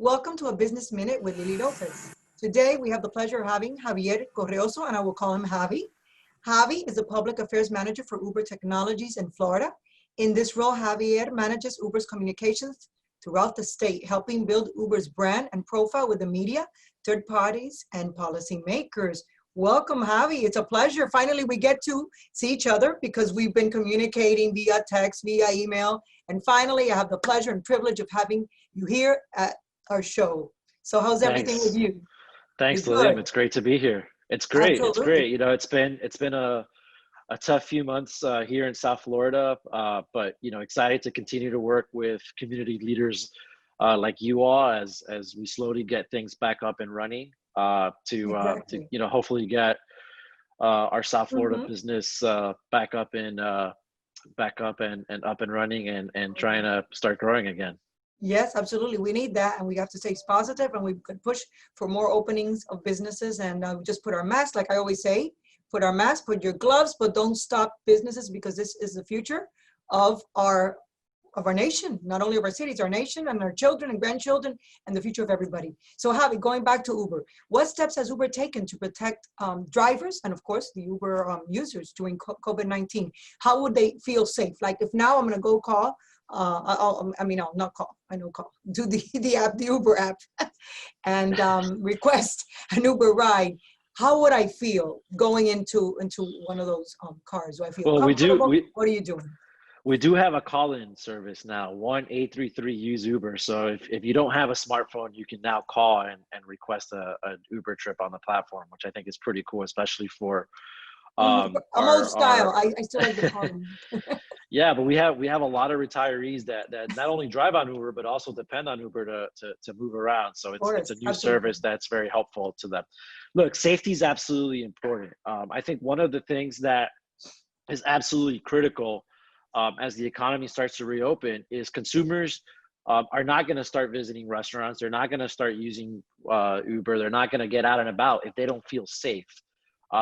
Welcome to a Business Minute with Lily Lopez. Today, we have the pleasure of having Javier Correoso, and I will call him Javi. Javi is the Public Affairs Manager for Uber Technologies in Florida. In this role, Javier manages Uber's communications throughout the state, helping build Uber's brand and profile with the media, third parties, and policymakers. Welcome, Javi. It's a pleasure. Finally, we get to see each other because we've been communicating via text, via email, and finally, I have the pleasure and privilege of having you here at our show. So how's everything with Thanks. you? You Thanks, Lilium. good? It's great to be here. It's great. It's Absolutely. great. It's been a tough few months here in South Florida, but excited to continue to work with community leaders like you all as we slowly get things back up and running to Exactly. hopefully get our South Florida Mhm. business back up and up and running and trying to start growing again. Yes, absolutely. We need that, and we have to stay positive, and we could push for more openings of businesses, and just put our mask, like I always say, put our mask, put your gloves, but don't stop businesses because this is the future of our nation, not only of our cities, our nation, and our children and grandchildren, and the future of everybody. So, Javi, going back to Uber, what steps has Uber taken to protect drivers and, of course, the Uber users during COVID-19? How would they feel safe? Like if now I'm going to go call. I'll not call. I know call. Do the app, the Uber app, and request an Uber ride. How would I feel going into one of those cars? Do I feel Well, we do comfortable? we What are you doing? We do have a call-in service now, 1-833-USE Uber. So if you don't have a smartphone, you can now call and request an Uber trip on the platform, which I think is pretty cool, especially for Mhm. I'm old style. our I still like the calling. yeah, but we have a lot of retirees that not only drive on Uber but also depend on Uber to move around. So Of it's a course, new absolutely. service that's very helpful to them. Look, safety is absolutely important. I think one of the things that is absolutely critical as the economy starts to reopen is consumers are not going to start visiting restaurants. They're not going to start using Uber. They're not going to get out and about if they don't feel safe.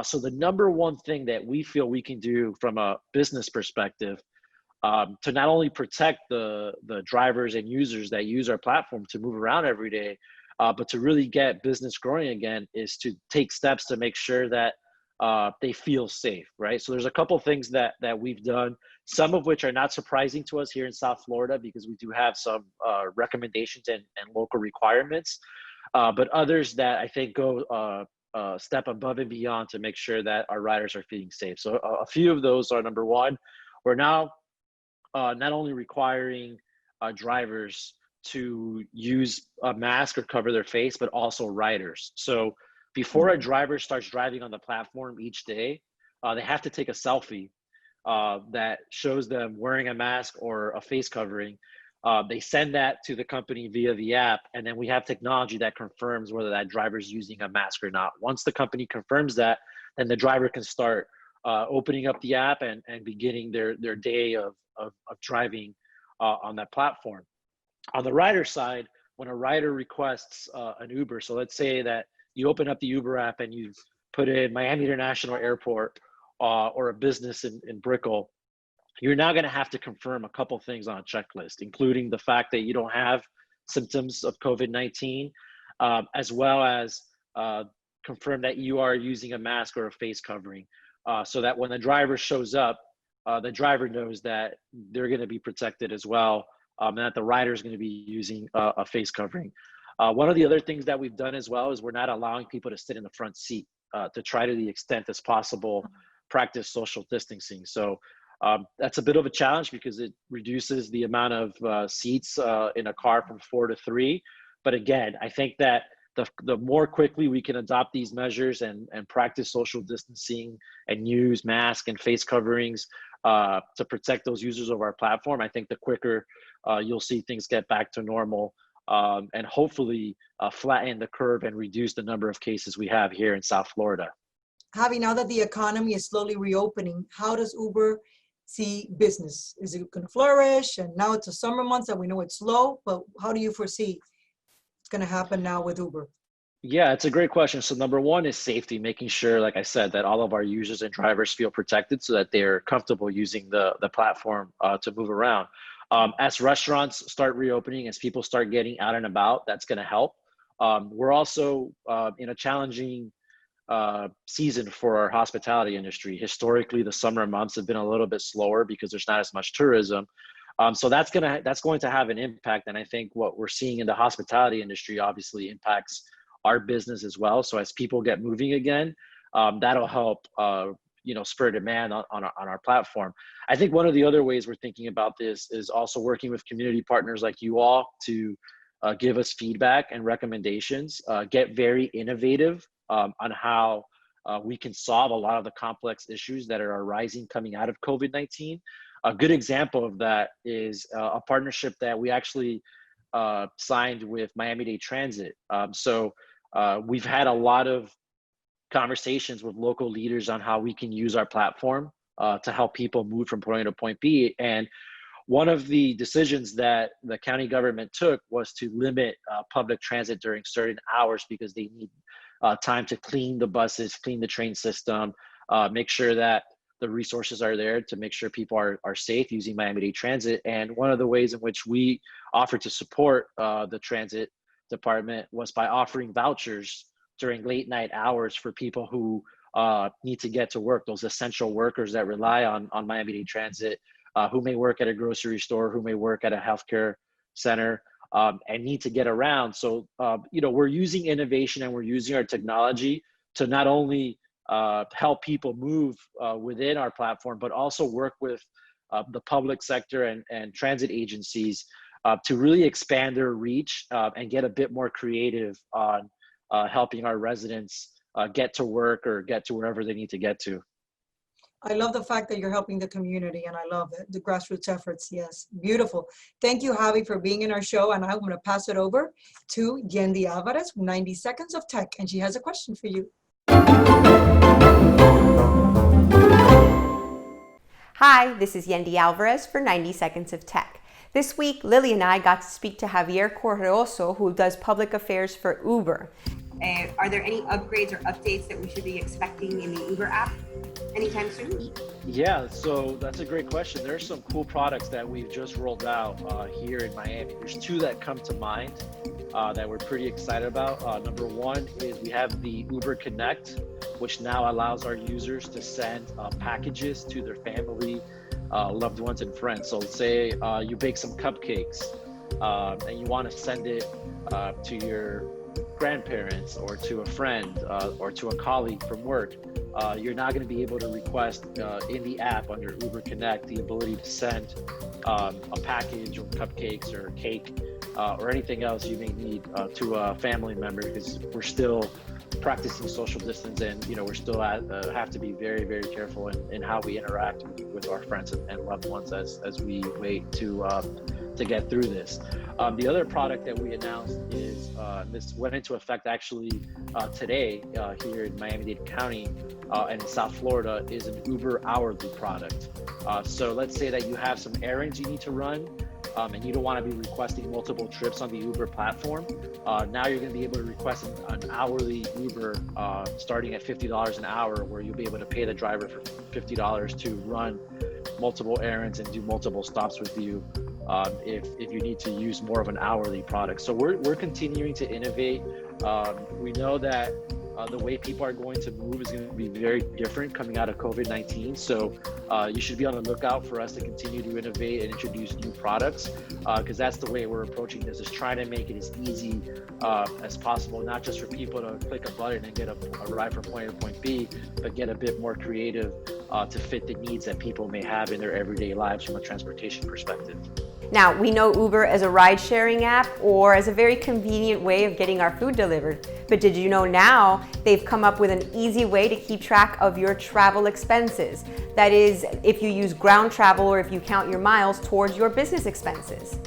So the number one thing that we feel we can do from a business perspective to not only protect the drivers and users that use our platform to move around every day, but to really get business growing again is to take steps to make sure that they feel safe, right? So there's a couple things that we've done, some of which are not surprising to us here in South Florida because we do have some recommendations and local requirements, but others that I think go step above and beyond to make sure that our riders are feeling safe. So a few of those are: number one, we're now not only requiring drivers to use a mask or cover their face, but also riders. So before a Mhm. driver starts driving on the platform each day, they have to take a selfie that shows them wearing a mask or a face covering. They send that to the company via the app, and then we have technology that confirms whether that driver is using a mask or not. Once the company confirms that, then the driver can start opening up the app and beginning their day of driving on that platform. On the rider side, when a rider requests an Uber, so let's say that you open up the Uber app and you put in Miami International Airport or a business in Brickell, you're now going to have to confirm a couple things on a checklist, including the fact that you don't have symptoms of COVID-19, as well as confirm that you are using a mask or a face covering, so that when the driver shows up, the driver knows that they're going to be protected as well, and that the rider is going to be using a face covering. One of the other things that we've done as well is we're not allowing people to sit in the front seat to try to the extent as possible practice social distancing. So that's a bit of a challenge because it reduces the amount of seats in a car from 4 to 3. But again, I think that the more quickly we can adopt these measures and practice social distancing and use masks and face coverings to protect those users of our platform, I think the quicker you'll see things get back to normal and hopefully flatten the curve and reduce the number of cases we have here in South Florida. Javi, now that the economy is slowly reopening, how does Uber see business? Is it going to flourish? And now it's the summer months and we know it's slow, but how do you foresee it's going to happen now with Uber? Yeah, it's a great question. So number one is safety, making sure, like I said, that all of our users and drivers feel protected so that they're comfortable using the platform to move around. As restaurants start reopening, as people start getting out and about, that's going to help. We're also in a challenging season for our hospitality industry. Historically, the summer months have been a little bit slower because there's not as much tourism. So that's going to have an impact. And I think what we're seeing in the hospitality industry obviously impacts our business as well. So as people get moving again, that'll help spur demand on our platform. I think one of the other ways we're thinking about this is also working with community partners like you all to give us feedback and recommendations, get very innovative on how we can solve a lot of the complex issues that are arising coming out of COVID-19. A good example of that is a partnership that we actually signed with Miami-Dade Transit. So we've had a lot of conversations with local leaders on how we can use our platform to help people move from point A to point B. And one of the decisions that the county government took was to limit public transit during certain hours because they need time to clean the buses, clean the train system, make sure that the resources are there to make sure people are safe using Miami-Dade Transit. And one of the ways in which we offered to support the transit department was by offering vouchers during late night hours for people who need to get to work, those essential workers that rely on Miami-Dade Transit, who may work at a grocery store, who may work at a healthcare center, and need to get around. So, we're using innovation and we're using our technology to not only help people move within our platform, but also work with the public sector and transit agencies to really expand their reach and get a bit more creative on helping our residents get to work or get to wherever they need to get to. I love the fact that you're helping the community, and I love it, the grassroots efforts. Yes, beautiful. Thank you, Javi, for being in our show, and I'm going to pass it over to Yendi Alvarez, 90 Seconds of Tech, and she has a question for you. Hi, this is Yendi Alvarez for 90 Seconds of Tech. This week, Lily and I got to speak to Javi Correoso, who does public affairs for Uber. Are there any upgrades or updates that we should be expecting in the Uber app anytime soon? Yeah, so that's a great question. There are some cool products that we've just rolled out here in Miami. There's two that come to mind that we're pretty excited about. Number one is we have the Uber Connect, which now allows our users to send packages to their family, loved ones, and friends. So say you bake some cupcakes and you want to send it to your grandparents or to a friend or to a colleague from work. You're not going to be able to request in the app under Uber Connect the ability to send a package or cupcakes or cake or anything else you may need to a family member, because we're still practicing social distance, and we're still have to be very, very careful in how we interact with our friends and loved ones as we wait to get through this. The other product that we announced is this went into effect actually today here in Miami-Dade County and in South Florida, is an Uber hourly product. So let's say that you have some errands you need to run and you don't want to be requesting multiple trips on the Uber platform. Now you're going to be able to request an hourly Uber starting at $50 an hour, where you'll be able to pay the driver for $50 to run multiple errands and do multiple stops with you if you need to use more of an hourly product. So we're continuing to innovate. We know that the way people are going to move is going to be very different coming out of COVID-19. So you should be on the lookout for us to continue to innovate and introduce new products, because that's the way we're approaching this, is trying to make it as easy as possible, not just for people to click a button and get a ride from point A to point B, but get a bit more creative to fit the needs that people may have in their everyday lives from a transportation perspective. Now, we know Uber as a ride-sharing app or as a very convenient way of getting our food delivered. But did you know now they've come up with an easy way to keep track of your travel expenses? That is, if you use ground travel or if you count your miles towards your business expenses.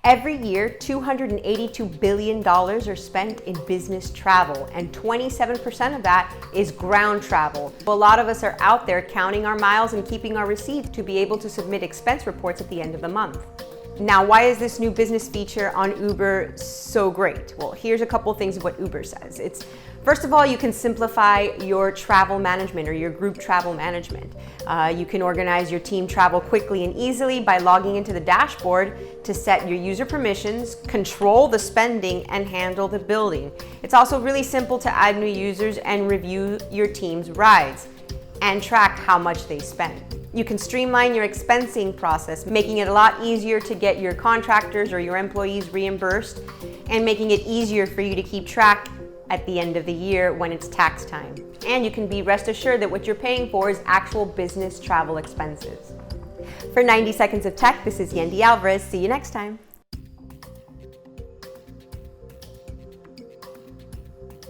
Every year, $282 billion are spent in business travel, and 27% of that is ground travel. A lot of us are out there counting our miles and keeping our receipts to be able to submit expense reports at the end of the month. Now, why is this new business feature on Uber so great? Well, here's a couple things of what Uber says. It's First of all, you can simplify your travel management or your group travel management. You can organize your team travel quickly and easily by logging into the dashboard to set your user permissions, control the spending, and handle the billing. It's also really simple to add new users and review your team's rides and track how much they spend. You can streamline your expensing process, making it a lot easier to get your contractors or your employees reimbursed and making it easier for you to keep track at the end of the year when it's tax time. And you can be rest assured that what you're paying for is actual business travel expenses. For 90 Seconds of Tech, this is Yendi Alvarez. See you next time.